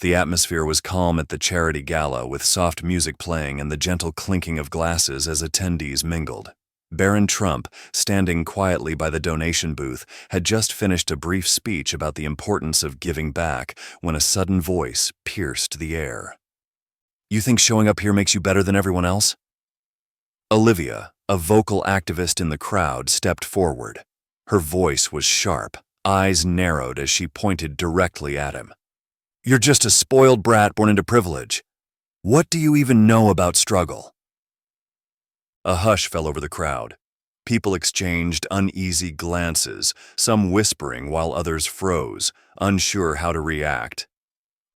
The atmosphere was calm at the charity gala, with soft music playing and the gentle clinking of glasses as attendees mingled. Baron Trump, standing quietly by the donation booth, had just finished a brief speech about the importance of giving back when a sudden voice pierced the air. "You think showing up here makes you better than everyone else?" Olivia, a vocal activist in the crowd, stepped forward. Her voice was sharp, eyes narrowed as she pointed directly at him. "You're just a spoiled brat born into privilege. What do you even know about struggle?" A hush fell over the crowd. People exchanged uneasy glances, some whispering while others froze, unsure how to react.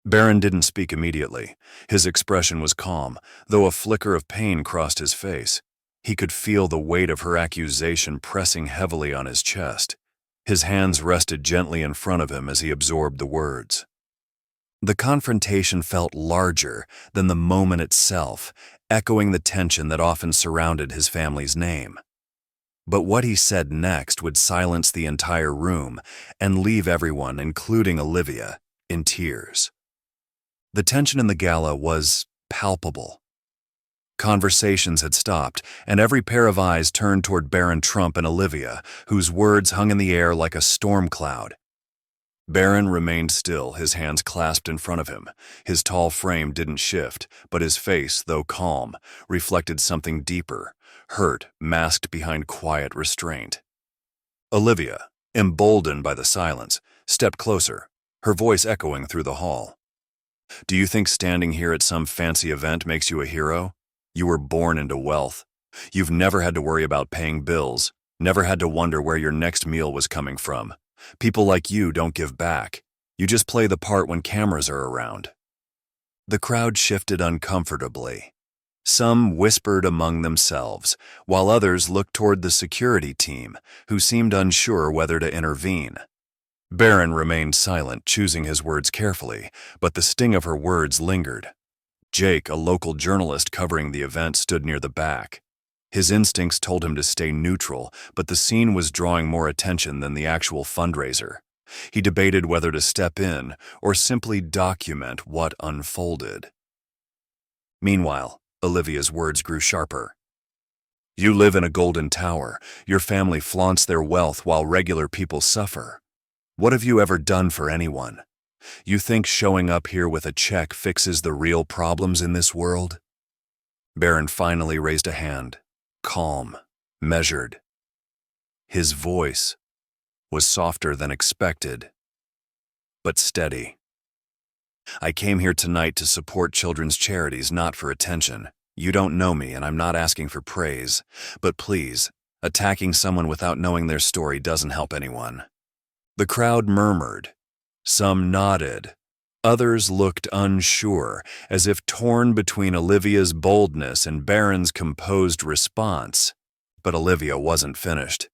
Baron didn't speak immediately. His expression was calm, though a flicker of pain crossed his face. He could feel the weight of her accusation pressing heavily on his chest. His hands rested gently in front of him as he absorbed the words. The confrontation felt larger than the moment itself, echoing the tension that often surrounded his family's name. But what he said next would silence the entire room and leave everyone, including Olivia, in tears. The tension in the gala was palpable. Conversations had stopped, and every pair of eyes turned toward Baron Trump and Olivia, whose words hung in the air like a storm cloud. Baron remained still, his hands clasped in front of him. His tall frame didn't shift, but his face, though calm, reflected something deeper, hurt masked behind quiet restraint. Olivia, emboldened by the silence, stepped closer, her voice echoing through the hall. "Do you think standing here at some fancy event makes you a hero? You were born into wealth. You've never had to worry about paying bills, never had to wonder where your next meal was coming from. People like you don't give back. You just play the part when cameras are around." The crowd shifted uncomfortably. Some whispered among themselves, while others looked toward the security team, who seemed unsure whether to intervene. Baron remained silent, choosing his words carefully, but the sting of her words lingered. Jake, a local journalist covering the event, stood near the back. His instincts told him to stay neutral, but the scene was drawing more attention than the actual fundraiser. He debated whether to step in or simply document what unfolded. Meanwhile, Olivia's words grew sharper. "You live in a golden tower. Your family flaunts their wealth while regular people suffer. What have you ever done for anyone? You think showing up here with a check fixes the real problems in this world?" Baron finally raised a hand, calm, measured. His voice was softer than expected, but steady. "I came here tonight to support children's charities, not for attention. You don't know me, and I'm not asking for praise. But please, attacking someone without knowing their story doesn't help anyone." The crowd murmured. Some nodded. Others looked unsure, as if torn between Olivia's boldness and Baron's composed response. But Olivia wasn't finished.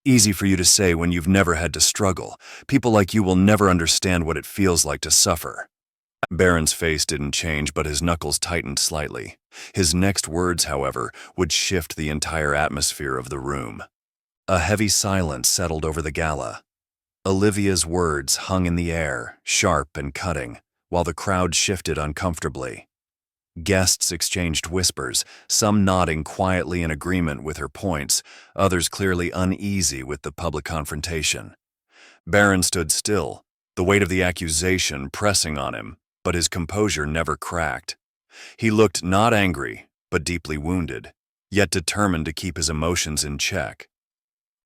"Easy for you to say when you've never had to struggle. People like you will never understand what it feels like to suffer." Baron's face didn't change, but his knuckles tightened slightly. His next words, however, would shift the entire atmosphere of the room. A heavy silence settled over the gala. Olivia's words hung in the air, sharp and cutting, while the crowd shifted uncomfortably. Guests exchanged whispers, some nodding quietly in agreement with her points, others clearly uneasy with the public confrontation. Baron stood still, the weight of the accusation pressing on him, but his composure never cracked. He looked not angry, but deeply wounded, yet determined to keep his emotions in check.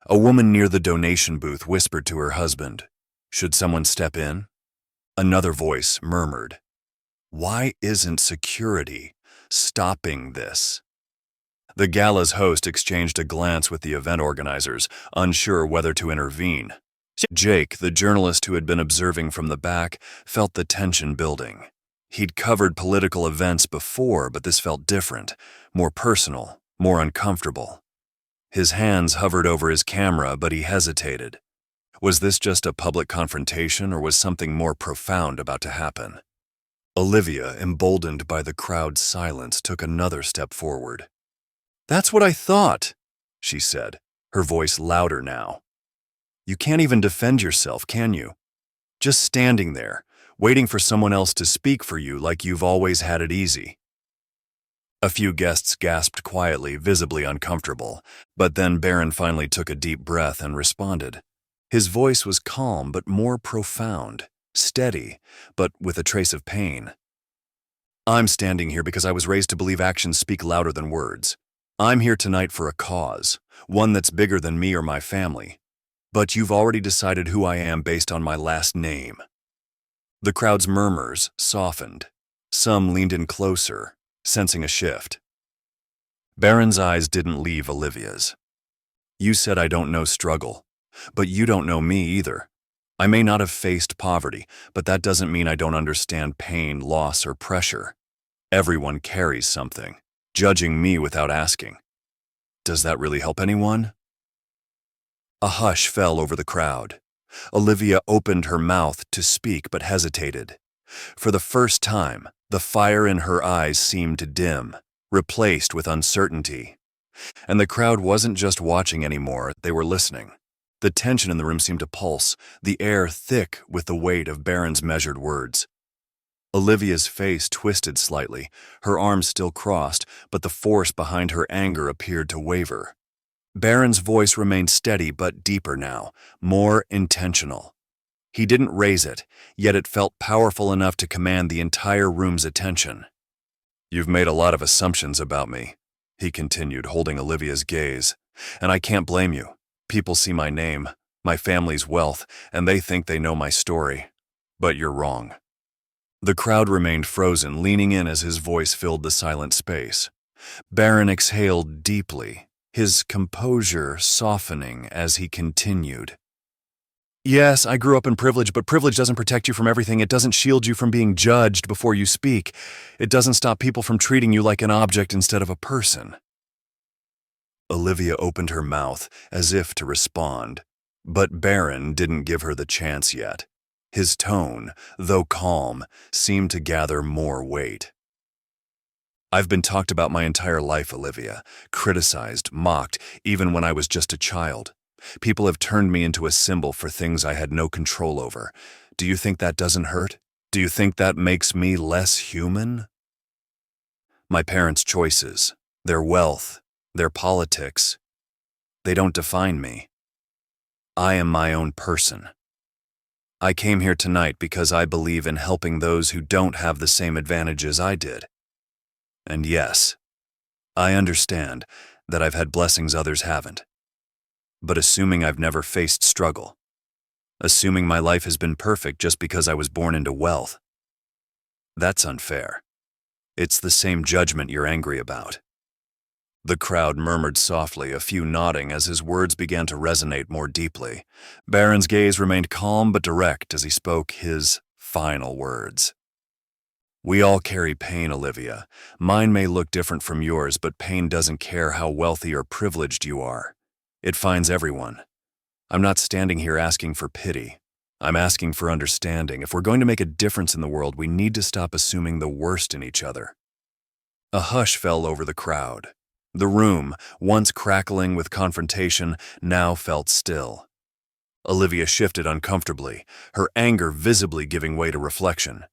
A woman near the donation booth whispered to her husband, "Should someone step in?" Another voice murmured, "Why isn't security stopping this?" The gala's host exchanged a glance with the event organizers, unsure whether to intervene. Jake, the journalist who had been observing from the back, felt the tension building. He'd covered political events before, but this felt different, more personal, more uncomfortable. His hands hovered over his camera, but he hesitated. Was this just a public confrontation, or was something more profound about to happen? Olivia, emboldened by the crowd's silence, took another step forward. "That's what I thought," she said, her voice louder now. "You can't even defend yourself, can you? Just standing there, waiting for someone else to speak for you like you've always had it easy. A few guests gasped quietly, visibly uncomfortable, but then Baron finally took a deep breath and responded. His voice was calm but more profound, steady, but with a trace of pain. I'm standing here because I was raised to believe actions speak louder than words. I'm here tonight for a cause, one that's bigger than me or my family. But you've already decided who I am based on my last name. The crowd's murmurs softened. Some leaned in closer, sensing a shift. Baron's eyes didn't leave Olivia's. You said I don't know struggle, but you don't know me either. I may not have faced poverty, but that doesn't mean I don't understand pain, loss, or pressure. Everyone carries something, judging me without asking. Does that really help anyone? A hush fell over the crowd. Olivia opened her mouth to speak but hesitated. For the first time, the fire in her eyes seemed to dim, replaced with uncertainty. And the crowd wasn't just watching anymore, they were listening. The tension in the room seemed to pulse, the air thick with the weight of Baron's measured words. Olivia's face twisted slightly, her arms still crossed, but the force behind her anger appeared to waver. Baron's voice remained steady but deeper now, more intentional. He didn't raise it, yet it felt powerful enough to command the entire room's attention. You've made a lot of assumptions about me, he continued, holding Olivia's gaze, and I can't blame you. People see my name, my family's wealth, and they think they know my story. But you're wrong. The crowd remained frozen, leaning in as his voice filled the silent space. Baron exhaled deeply, his composure softening as he continued. Yes, I grew up in privilege, but privilege doesn't protect you from everything. It doesn't shield you from being judged before you speak. It doesn't stop people from treating you like an object instead of a person. Olivia opened her mouth as if to respond, but Baron didn't give her the chance yet. His tone, though calm, seemed to gather more weight. I've been talked about my entire life, Olivia, criticized, mocked, even when I was just a child. People have turned me into a symbol for things I had no control over. Do you think that doesn't hurt? Do you think that makes me less human? My parents' choices, their wealth, their politics, they don't define me. I am my own person. I came here tonight because I believe in helping those who don't have the same advantages I did. And yes, I understand that I've had blessings others haven't. But assuming I've never faced struggle, assuming my life has been perfect just because I was born into wealth, that's unfair. It's the same judgment you're angry about. The crowd murmured softly, a few nodding as his words began to resonate more deeply. Baron's gaze remained calm but direct as he spoke his final words. We all carry pain, Olivia. Mine may look different from yours, but pain doesn't care how wealthy or privileged you are. It finds everyone. I'm not standing here asking for pity. I'm asking for understanding. If we're going to make a difference in the world, we need to stop assuming the worst in each other. A hush fell over the crowd. The room, once crackling with confrontation, now felt still. Olivia shifted uncomfortably, her anger visibly giving way to reflection.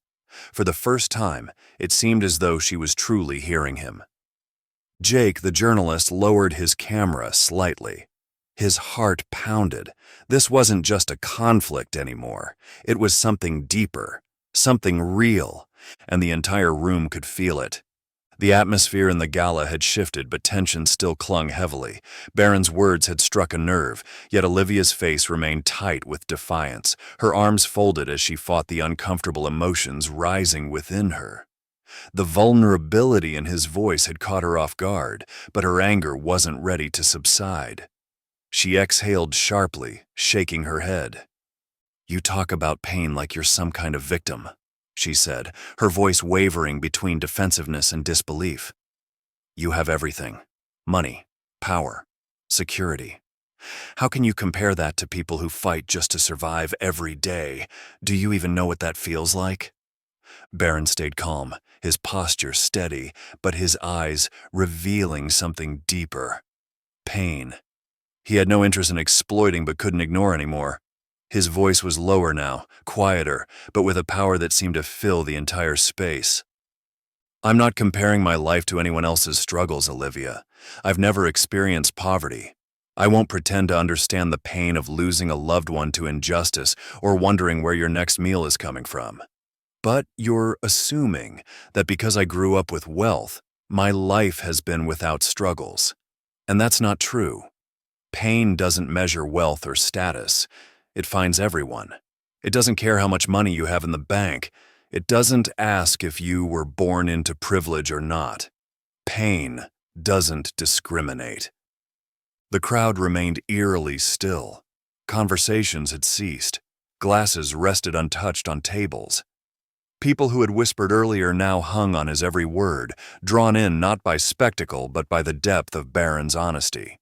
For the first time, it seemed as though she was truly hearing him. Jake, the journalist, lowered his camera slightly. His heart pounded. This wasn't just a conflict anymore. It was something deeper, something real, and the entire room could feel it. The atmosphere in the gala had shifted, but tension still clung heavily. Baron's words had struck a nerve, yet Olivia's face remained tight with defiance, her arms folded as she fought the uncomfortable emotions rising within her. The vulnerability in his voice had caught her off guard, but her anger wasn't ready to subside. She exhaled sharply, shaking her head. You talk about pain like you're some kind of victim, she said, her voice wavering between defensiveness and disbelief. You have everything. Money, power, security. How can you compare that to people who fight just to survive every day? Do you even know what that feels like? Baron stayed calm, his posture steady, but his eyes revealing something deeper. Pain. He had no interest in exploiting but couldn't ignore anymore. His voice was lower now, quieter, but with a power that seemed to fill the entire space. I'm not comparing my life to anyone else's struggles, Olivia. I've never experienced poverty. I won't pretend to understand the pain of losing a loved one to injustice or wondering where your next meal is coming from. But you're assuming that because I grew up with wealth, my life has been without struggles. And that's not true. Pain doesn't measure wealth or status. It finds everyone. It doesn't care how much money you have in the bank. It doesn't ask if you were born into privilege or not. Pain doesn't discriminate. The crowd remained eerily still. Conversations had ceased. Glasses rested untouched on tables. People who had whispered earlier now hung on his every word, drawn in not by spectacle but by the depth of Baron's honesty.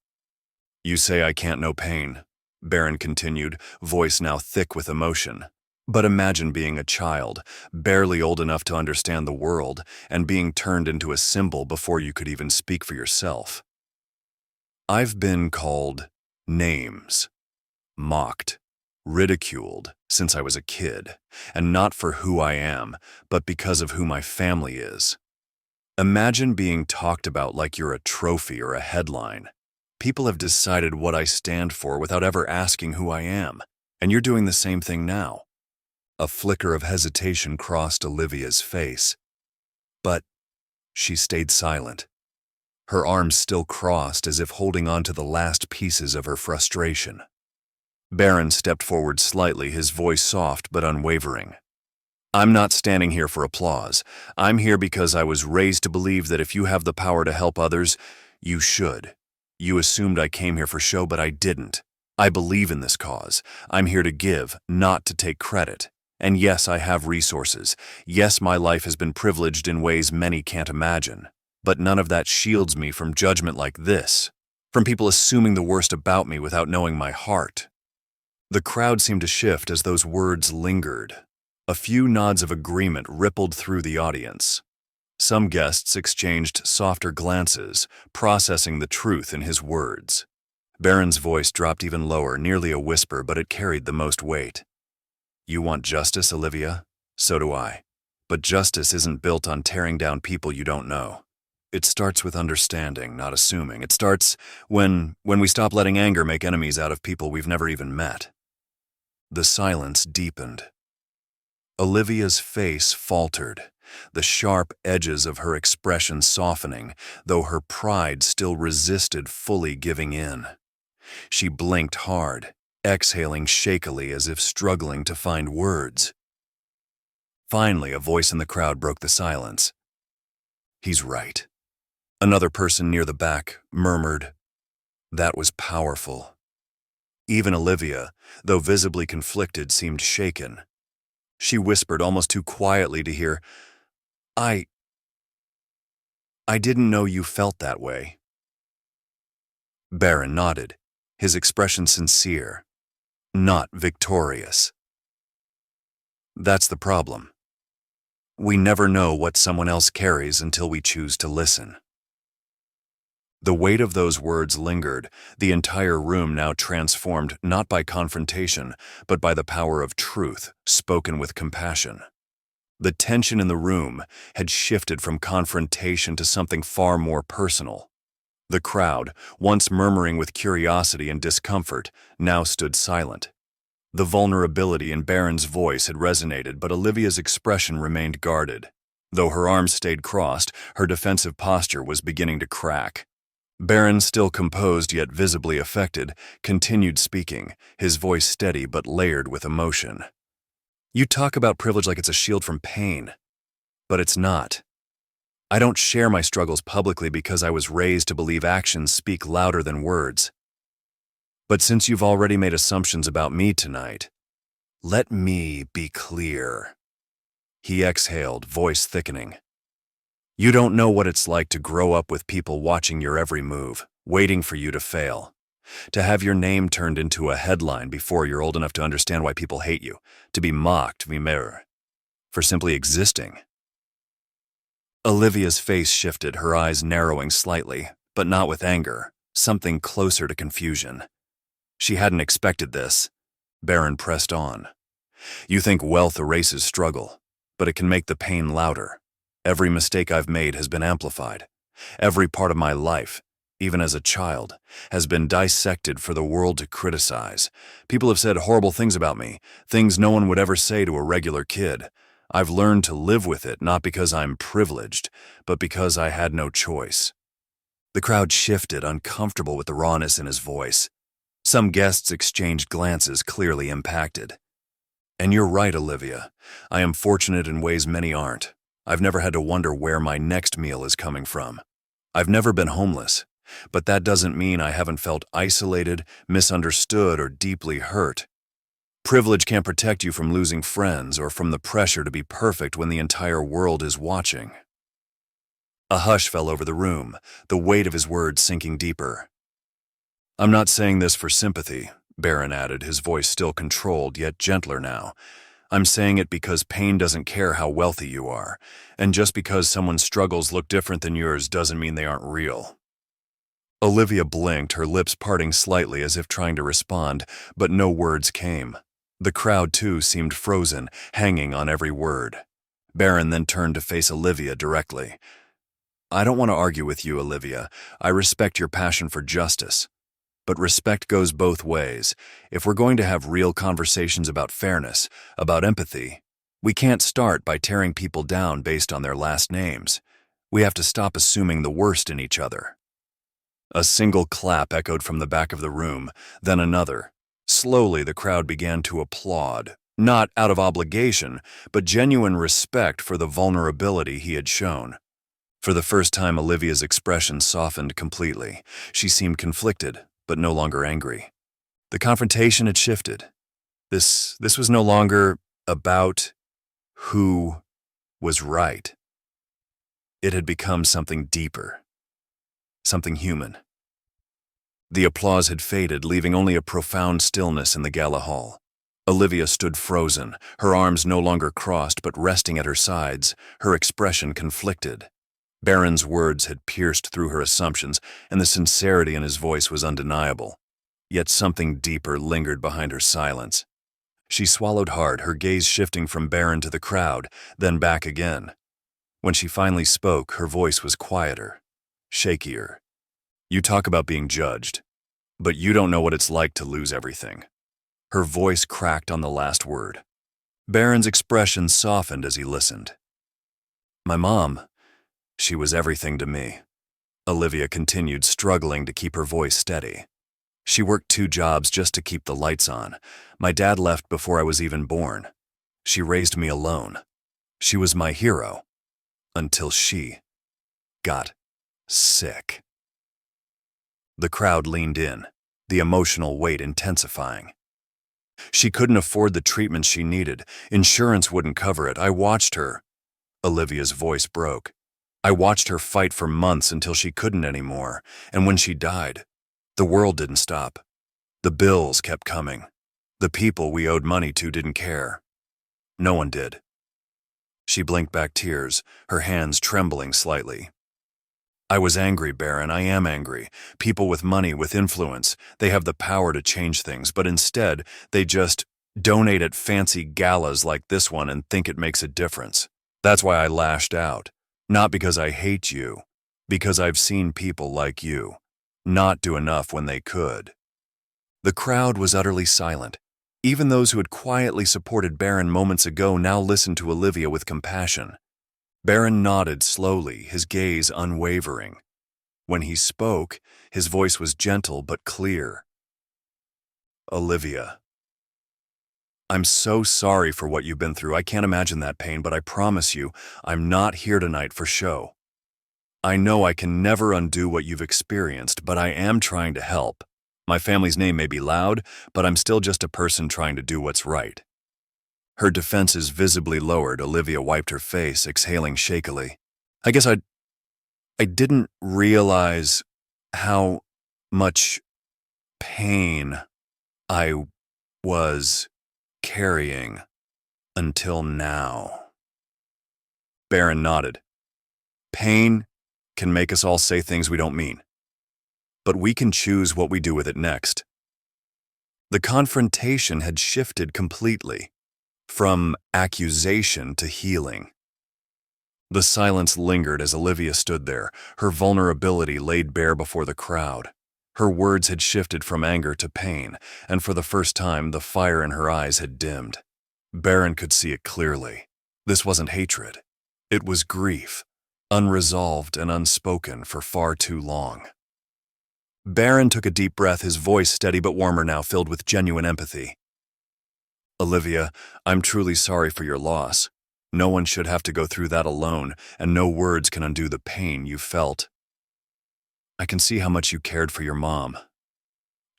"You say I can't know pain," Baron continued, voice now thick with emotion. "But imagine being a child, barely old enough to understand the world, and being turned into a symbol before you could even speak for yourself. I've been called names, mocked, ridiculed since I was a kid, and not for who I am, but because of who my family is. Imagine being talked about like you're a trophy or a headline. People have decided what I stand for without ever asking who I am, and you're doing the same thing now." A flicker of hesitation crossed Olivia's face. But she stayed silent, her arms still crossed as if holding on to the last pieces of her frustration. Baron stepped forward slightly, his voice soft but unwavering. "I'm not standing here for applause. I'm here because I was raised to believe that if you have the power to help others, you should. You assumed I came here for show, but I didn't. I believe in this cause. I'm here to give, not to take credit. And yes, I have resources. Yes, my life has been privileged in ways many can't imagine. But none of that shields me from judgment like this, from people assuming the worst about me without knowing my heart." The crowd seemed to shift as those words lingered. A few nods of agreement rippled through the audience. Some guests exchanged softer glances, processing the truth in his words. Baron's voice dropped even lower, nearly a whisper, but it carried the most weight. "You want justice, Olivia? So do I. But justice isn't built on tearing down people you don't know. It starts with understanding, not assuming. It starts when we stop letting anger make enemies out of people we've never even met." The silence deepened. Olivia's face faltered, the sharp edges of her expression softening, though her pride still resisted fully giving in. She blinked hard, exhaling shakily as if struggling to find words. Finally, a voice in the crowd broke the silence. "He's right." Another person near the back murmured. That was powerful. Even Olivia, though visibly conflicted, seemed shaken. She whispered almost too quietly to hear, I didn't know you felt that way." Baron nodded, his expression sincere, not victorious. "That's the problem. We never know what someone else carries until we choose to listen." The weight of those words lingered, the entire room now transformed not by confrontation, but by the power of truth, spoken with compassion. The tension in the room had shifted from confrontation to something far more personal. The crowd, once murmuring with curiosity and discomfort, now stood silent. The vulnerability in Baron's voice had resonated, but Olivia's expression remained guarded. Though her arms stayed crossed, her defensive posture was beginning to crack. Baron, still composed yet visibly affected, continued speaking, his voice steady but layered with emotion. "You talk about privilege like it's a shield from pain, but it's not. I don't share my struggles publicly because I was raised to believe actions speak louder than words. But since you've already made assumptions about me tonight, let me be clear." He exhaled, voice thickening. "You don't know what it's like to grow up with people watching your every move, waiting for you to fail. To have your name turned into a headline before you're old enough to understand why people hate you, to be mocked, for simply existing." Olivia's face shifted, her eyes narrowing slightly, but not with anger, something closer to confusion. She hadn't expected this. Baron pressed on. You think wealth erases struggle, but it can make the pain louder. Every mistake I've made has been amplified. Every part of my life, even as a child, has been dissected for the world to criticize. People have said horrible things about me, things no one would ever say to a regular kid. I've learned to live with it, not because I'm privileged, but because I had no choice. The crowd shifted, uncomfortable with the rawness in his voice. Some guests exchanged glances, clearly impacted. And you're right, Olivia. I am fortunate in ways many aren't. I've never had to wonder where my next meal is coming from. I've never been homeless, but that doesn't mean I haven't felt isolated, misunderstood, or deeply hurt. Privilege can't protect you from losing friends or from the pressure to be perfect when the entire world is watching. A hush fell over the room, the weight of his words sinking deeper. I'm not saying this for sympathy, Baron added, his voice still controlled, yet gentler now. I'm saying it because pain doesn't care how wealthy you are, and just because someone's struggles look different than yours doesn't mean they aren't real. Olivia blinked, her lips parting slightly as if trying to respond, but no words came. The crowd, too, seemed frozen, hanging on every word. Baron then turned to face Olivia directly. I don't want to argue with you, Olivia. I respect your passion for justice. But respect goes both ways. If we're going to have real conversations about fairness, about empathy, we can't start by tearing people down based on their last names. We have to stop assuming the worst in each other. A single clap echoed from the back of the room, then another. Slowly, the crowd began to applaud, not out of obligation, but genuine respect for the vulnerability he had shown. For the first time, Olivia's expression softened completely. She seemed conflicted, but no longer angry. The confrontation had shifted. This was no longer about who was right. It had become something deeper, something human. The applause had faded, leaving only a profound stillness in the gala hall. Olivia stood frozen, her arms no longer crossed but resting at her sides, her expression conflicted. Baron's words had pierced through her assumptions, and the sincerity in his voice was undeniable. Yet something deeper lingered behind her silence. She swallowed hard, her gaze shifting from Baron to the crowd, then back again. When she finally spoke, her voice was quieter, shakier. You talk about being judged, but you don't know what it's like to lose everything. Her voice cracked on the last word. Baron's expression softened as he listened. My mom, she was everything to me. Olivia continued, struggling to keep her voice steady. She worked 2 jobs just to keep the lights on. My dad left before I was even born. She raised me alone. She was my hero. Until she got sick. The crowd leaned in, the emotional weight intensifying. She couldn't afford the treatment she needed. Insurance wouldn't cover it. I watched her. Olivia's voice broke. I watched her fight for months until she couldn't anymore, and when she died, the world didn't stop. The bills kept coming. The people we owed money to didn't care. No one did. She blinked back tears, her hands trembling slightly. I was angry, Baron. I am angry. People with money, with influence, they have the power to change things, but instead, they just donate at fancy galas like this one and think it makes a difference. That's why I lashed out. Not because I hate you, because I've seen people like you not do enough when they could. The crowd was utterly silent. Even those who had quietly supported Baron moments ago now listened to Olivia with compassion. Baron nodded slowly, his gaze unwavering. When he spoke, his voice was gentle but clear. Olivia, I'm so sorry for what you've been through. I can't imagine that pain, but I promise you, I'm not here tonight for show. I know I can never undo what you've experienced, but I am trying to help. My family's name may be loud, but I'm still just a person trying to do what's right. Her defenses visibly lowered, Olivia wiped her face, exhaling shakily. I guess I didn't realize how much pain I was carrying until now. Baron nodded. Pain can make us all say things we don't mean, but we can choose what we do with it next. The confrontation had shifted completely, from accusation to healing. The silence lingered as Olivia stood there, her vulnerability laid bare before the crowd. Her words had shifted from anger to pain, and for the first time the fire in her eyes had dimmed. Baron could see it clearly. This wasn't hatred. It was grief, unresolved and unspoken for far too long. Baron took a deep breath, his voice steady but warmer now, filled with genuine empathy. Olivia, I'm truly sorry for your loss. No one should have to go through that alone, and no words can undo the pain you felt. I can see how much you cared for your mom,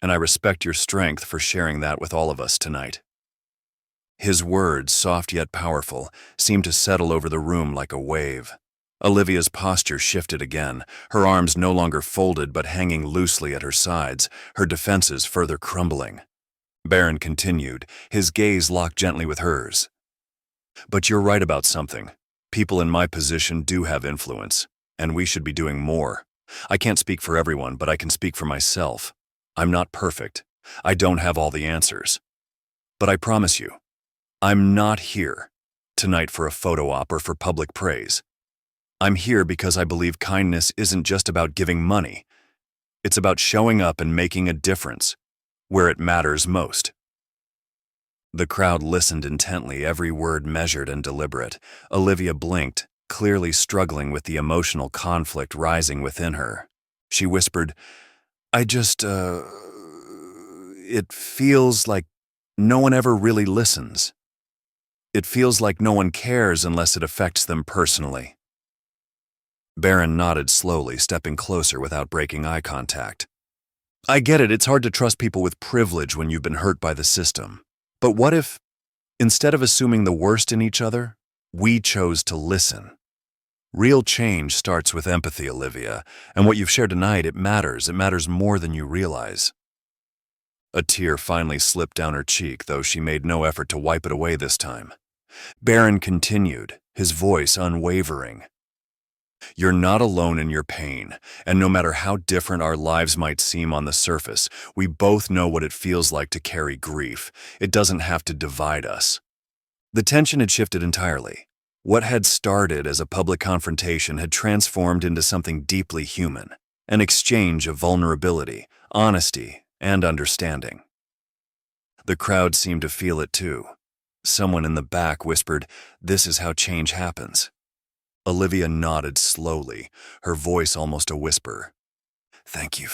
and I respect your strength for sharing that with all of us tonight. His words, soft yet powerful, seemed to settle over the room like a wave. Olivia's posture shifted again, her arms no longer folded but hanging loosely at her sides, her defenses further crumbling. Baron continued, his gaze locked gently with hers. But you're right about something. People in my position do have influence, and we should be doing more. I can't speak for everyone, but I can speak for myself. I'm not perfect. I don't have all the answers. But I promise you, I'm not here tonight for a photo op or for public praise. I'm here because I believe kindness isn't just about giving money. It's about showing up and making a difference where it matters most. The crowd listened intently, every word measured and deliberate. Olivia blinked, clearly struggling with the emotional conflict rising within her. She whispered, it feels like no one ever really listens. It feels like no one cares unless it affects them personally. Baron nodded slowly, stepping closer without breaking eye contact. I get it, it's hard to trust people with privilege when you've been hurt by the system. But what if, instead of assuming the worst in each other, we chose to listen? Real change starts with empathy, Olivia, and what you've shared tonight, it matters more than you realize. A tear finally slipped down her cheek, though she made no effort to wipe it away this time. Baron continued, his voice unwavering. You're not alone in your pain, and no matter how different our lives might seem on the surface, we both know what it feels like to carry grief. It doesn't have to divide us. The tension had shifted entirely. What had started as a public confrontation had transformed into something deeply human, an exchange of vulnerability, honesty, and understanding. The crowd seemed to feel it too. Someone in the back whispered, "This is how change happens." Olivia nodded slowly, her voice almost a whisper. "Thank you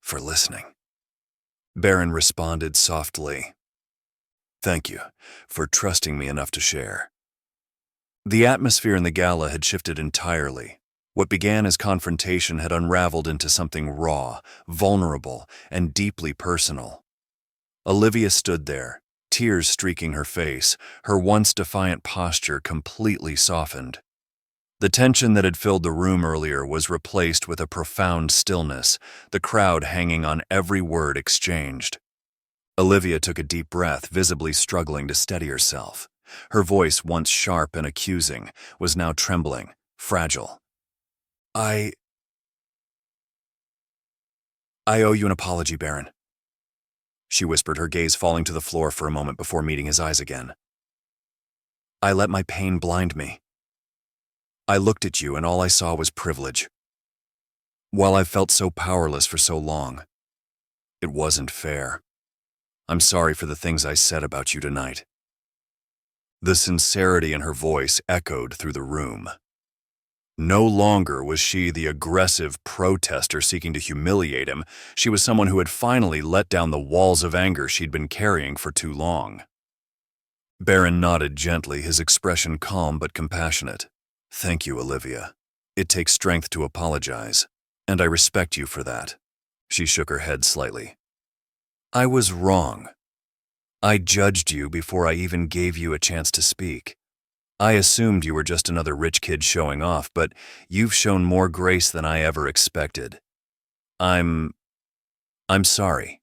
for listening." Baron responded softly. "Thank you for trusting me enough to share." The atmosphere in the gala had shifted entirely. What began as confrontation had unraveled into something raw, vulnerable, and deeply personal. Olivia stood there, tears streaking her face, her once defiant posture completely softened. The tension that had filled the room earlier was replaced with a profound stillness, the crowd hanging on every word exchanged. Olivia took a deep breath, visibly struggling to steady herself. Her voice, once sharp and accusing, was now trembling, fragile. I owe you an apology, Baron," she whispered, her gaze falling to the floor for a moment before meeting his eyes again. "I let my pain blind me. I looked at you and all I saw was privilege. While I felt so powerless for so long, it wasn't fair. I'm sorry for the things I said about you tonight." The sincerity in her voice echoed through the room. No longer was she the aggressive protester seeking to humiliate him. She was someone who had finally let down the walls of anger she'd been carrying for too long. Baron nodded gently, his expression calm but compassionate. "Thank you, Olivia. It takes strength to apologize, and I respect you for that." She shook her head slightly. "I was wrong. I judged you before I even gave you a chance to speak. I assumed you were just another rich kid showing off, but you've shown more grace than I ever expected. I'm sorry."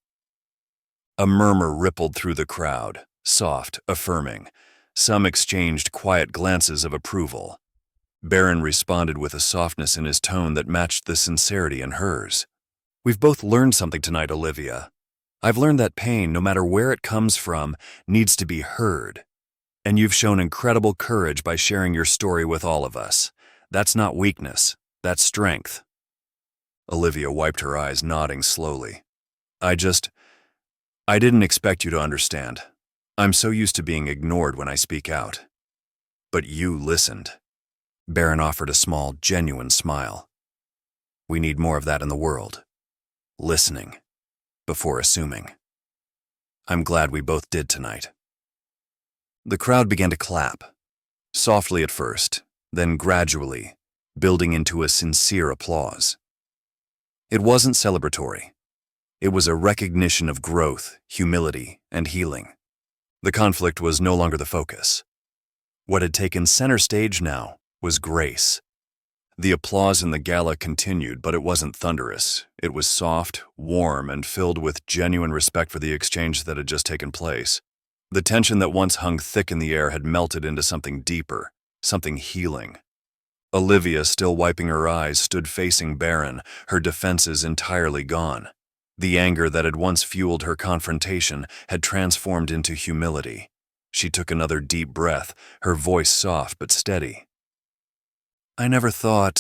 A murmur rippled through the crowd, soft, affirming. Some exchanged quiet glances of approval. Baron responded with a softness in his tone that matched the sincerity in hers. "We've both learned something tonight, Olivia. I've learned that pain, no matter where it comes from, needs to be heard. And you've shown incredible courage by sharing your story with all of us. That's not weakness, that's strength. Olivia wiped her eyes, nodding slowly. I didn't expect you to understand. I'm so used to being ignored when I speak out. But you listened. Baron offered a small, genuine smile. We need more of that in the world. Listening, before assuming. I'm glad we both did tonight. The crowd began to clap, softly at first, then gradually, building into a sincere applause. It wasn't celebratory. It was a recognition of growth, humility, and healing. The conflict was no longer the focus. What had taken center stage now was grace. The applause in the gala continued, but it wasn't thunderous. It was soft, warm, and filled with genuine respect for the exchange that had just taken place. The tension that once hung thick in the air had melted into something deeper, something healing. Olivia, still wiping her eyes, stood facing Baron, her defenses entirely gone. The anger that had once fueled her confrontation had transformed into humility. She took another deep breath, her voice soft but steady. I never thought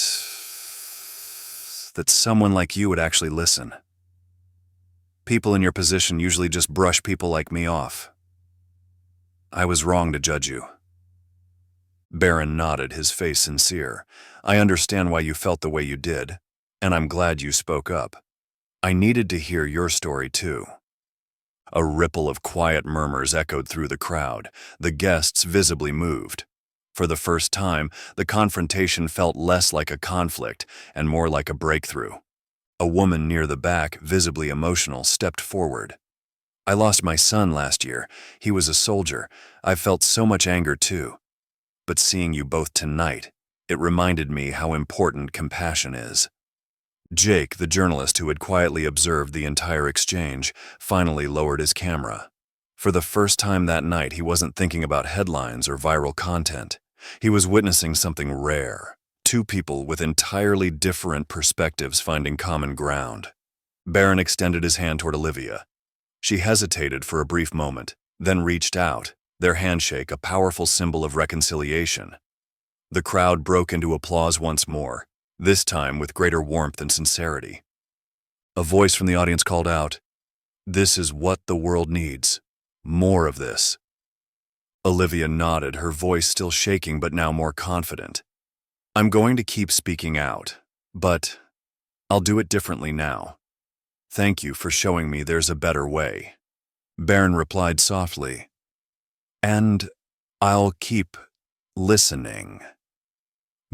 that someone like you would actually listen. People in your position usually just brush people like me off. I was wrong to judge you. Baron nodded, his face sincere. I understand why you felt the way you did, and I'm glad you spoke up. I needed to hear your story too. A ripple of quiet murmurs echoed through the crowd. The guests visibly moved. For the first time, the confrontation felt less like a conflict and more like a breakthrough. A woman near the back, visibly emotional, stepped forward. I lost my son last year. He was a soldier. I've felt so much anger too. But seeing you both tonight, it reminded me how important compassion is. Jake, the journalist who had quietly observed the entire exchange, finally lowered his camera. For the first time that night, he wasn't thinking about headlines or viral content. He was witnessing something rare. Two people with entirely different perspectives finding common ground. Baron extended his hand toward Olivia. She hesitated for a brief moment, then reached out, their handshake a powerful symbol of reconciliation. The crowd broke into applause once more, this time with greater warmth and sincerity. A voice from the audience called out, "This is what the world needs. More of this." Olivia nodded, her voice still shaking but now more confident. I'm going to keep speaking out, but I'll do it differently now. Thank you for showing me there's a better way. Baron replied softly, and I'll keep listening.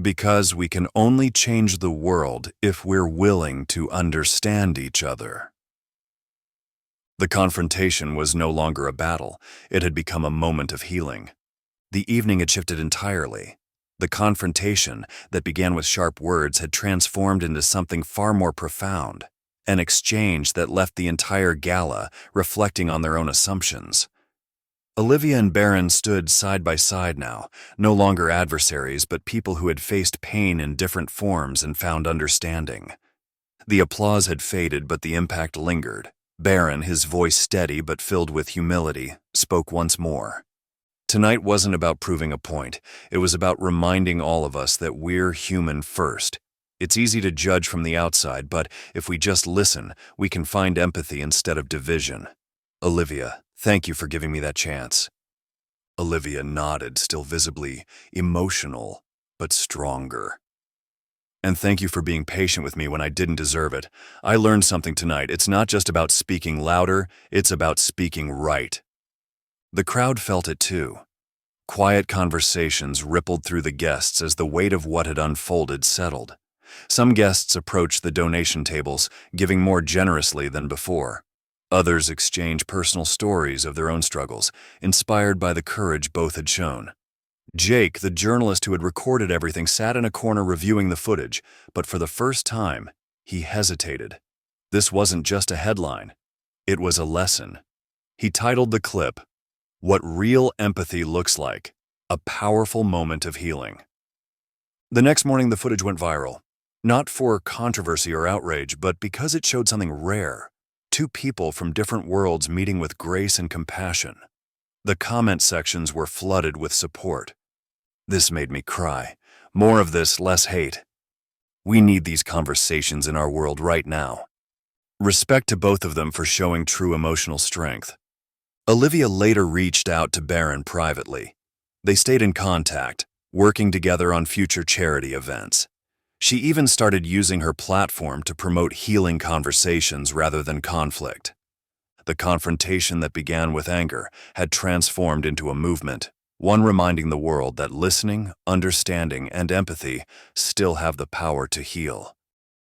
Because we can only change the world if we're willing to understand each other. The confrontation was no longer a battle. It had become a moment of healing. The evening had shifted entirely. The confrontation that began with sharp words had transformed into something far more profound, an exchange that left the entire gala reflecting on their own assumptions. Olivia and Baron stood side by side now, no longer adversaries but people who had faced pain in different forms and found understanding. The applause had faded but the impact lingered. Baron, his voice steady but filled with humility, spoke once more. Tonight wasn't about proving a point. It was about reminding all of us that we're human first. It's easy to judge from the outside, but if we just listen, we can find empathy instead of division. Olivia, thank you for giving me that chance. Olivia nodded, still visibly emotional, but stronger. And thank you for being patient with me when I didn't deserve it. I learned something tonight. It's not just about speaking louder, it's about speaking right. The crowd felt it too. Quiet conversations rippled through the guests as the weight of what had unfolded settled. Some guests approached the donation tables, giving more generously than before. Others exchanged personal stories of their own struggles, inspired by the courage both had shown. Jake, the journalist who had recorded everything, sat in a corner reviewing the footage, but for the first time, he hesitated. This wasn't just a headline. It was a lesson. He titled the clip, "What Real Empathy Looks Like, a Powerful Moment of Healing." The next morning, the footage went viral. Not for controversy or outrage, but because it showed something rare. Two people from different worlds meeting with grace and compassion. The comment sections were flooded with support. This made me cry. More of this, less hate. We need these conversations in our world right now. Respect to both of them for showing true emotional strength. Olivia later reached out to Baron privately. They stayed in contact, working together on future charity events. She even started using her platform to promote healing conversations rather than conflict. The confrontation that began with anger had transformed into a movement, one reminding the world that listening, understanding, and empathy still have the power to heal.